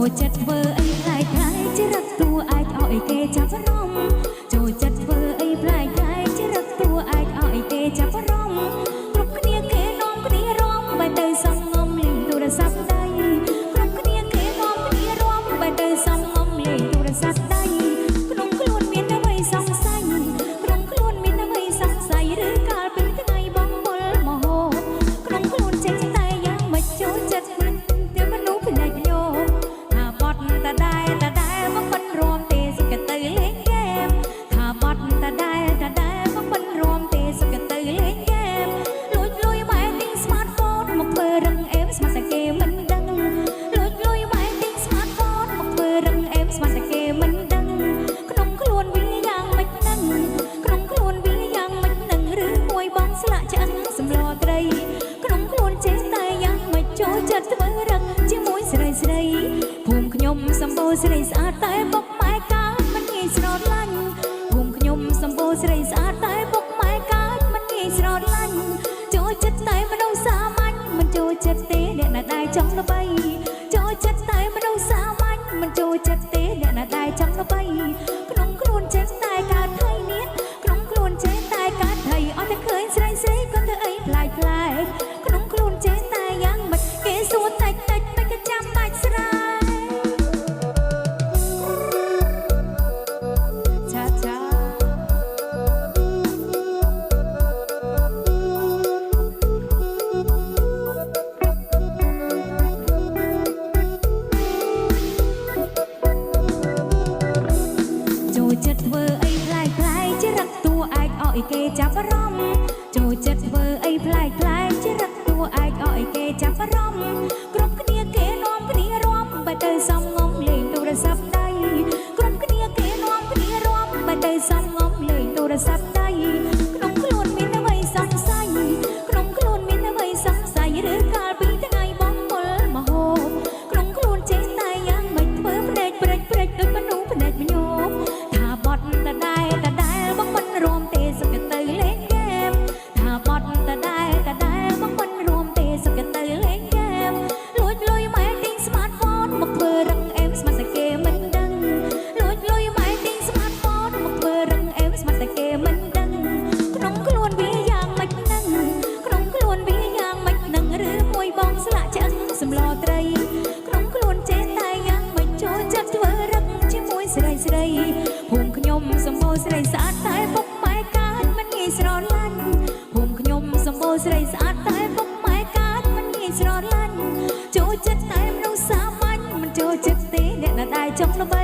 ចូលចិត្តធ្វើអីផ្លែខ្លាយជារឹកតួអាចឲ្យគេចាប់អារម្មណ៍ចូលចិត្តធ្វើអីផ្លែខ្លាយជារឹកតួអាចឲ្យគេចាប់អារម្មណ៍គ្រប់គ្នាគេនាំគ្នារំបែរទៅសំងំលេងទូរស័ព្ទដៃគ្រប់គ្នាគេនាំគ្នារំបែរទៅសំងំលេងទូរស័ព្ទដៃក្នុងខ្លួនមានអ្វីសង្ស័យក្នុងខ្លួនមានអ្វីសង្ស័យឬកាលពីថ្ងៃបងមុលមហោក្នុងខ្លួនចេះតែយ៉ាងមិនចូលចិត្តតែមនុស្សភ្នែកញោមថាបត់តដែលមកមិនរំទេសកទៅលេងហ្គេមថាបត់តដែលមកមិនរំទេសកទៅលេងហ្គេមលួចបែរទិញ smartphone មកធ្វើរឹងអេមស្មាត់តែគេមិនដឹងលួចបែរទិញ smartphone មកធ្វើរឹងអេមស្មាត់តែគេមិនដឹងក្នុងខ្លួនវាយ៉ាងមិនដឹងក្នុងខ្លួនវាយ៉ាងមិនដឹងឬមួយបងស្លាកឆ្អឹងសម្លត្រីក្នុងខ្លួនចេះតែយ៉ាងមិនចូលចិត្តធ្វើរឹងជាមួយស្រីភូមិខ្ញុំសម្បូរស្រីស្អាតតែពុកម៉ែកាចមិនងាយស្រឡាញ់ភូមិខ្ញុំសម្បូរស្រីស្អាតតែពុកម៉ែកាចមិនងាយស្រឡាញ់ចូលចិត្តតែមនុស្សសាមញ្ញមិនចូលចិត្តទេអ្នកណាដែលចង់ល្បីចូលចិត្តតែមនុស្សសាមញ្ញមិនចូលចិត្តទេអ្នកណាដែលចង់ល្បីក្នុងខ្លួនចេះតែកើតថៃនេះក្នុងខ្លួនចេះតែកើតថៃអត់តែឃើញស្រីក៏ធ្វើអីប្លែកក្នុងខ្លួនចេះតែយ៉ាងមិនគេសួរតែក៏ចាំបាច់ស្រាចូលចិត្តធ្វើអីប្លែកជារឹកតួអាចឲ្យគេចាប់អារម្មណ៍ចូលចិត្តធ្វើអីប្លែកជារឹកតួអាចឲ្យគេចាប់អារម្មណ៍គ្រប់គ្នាគេនាំគ្នារំបែរទៅសំងំលេងទូរស័ព្ទដៃគ្រប់គ្នាគេនាំគ្នារំបែរទៅសំងំលេងទូរស័ព្ទដៃក្នុងខ្លួនមានអ្វីសង្ស័យក្នុងខ្លួនមានអ្វីសង្ស័យឬកាលពីថ្ងៃបងមុលមហោក្នុងខ្លួនចេះតែយ៉ាងមិនធ្វើភ្នែកព្រិចដូចមនុស្សភ្នែកញោមថាបត់តដែលបងមិនរំទេសកទៅលេងហ្គេមថាបត់តដែលបងមិនរំទេសកទៅលេងហ្គេមលួចម៉ែទិញ smartphone មកធ្វើរឹងអេមស្មាត់តែគេមិនដឹងលួចម៉ែទិញ smartphone មកធ្វើរឹងអេមស្មាត់តែគេមិនដឹងក្នុងខ្លួនវាយ៉ាងមិនដឹងក្នុងខ្លួនវាយ៉ាងមិនដឹងឬមួយបងស្លាកឆ្អឹងសម្លត្រីក្នុងខ្លួនចេះតែយ៉ាងមិនចូលចិត្តធ្វើរឹងជាមួយស្រីភូមិខ្ញុំសម្បូរស្រីស្អាតតែពុកម៉ែកាចមិនងាយស្រឡាញ់ភូមិខ្ញុំសម្បូរស្រីស្អាតតែពុកម៉ែកាចមិនងាយស្រឡាញ់ចូលចិត្តតែមនុស្សសាមញ្ញមិនចូលចិត្តទេអ្នកណាដែលចង់ល្បី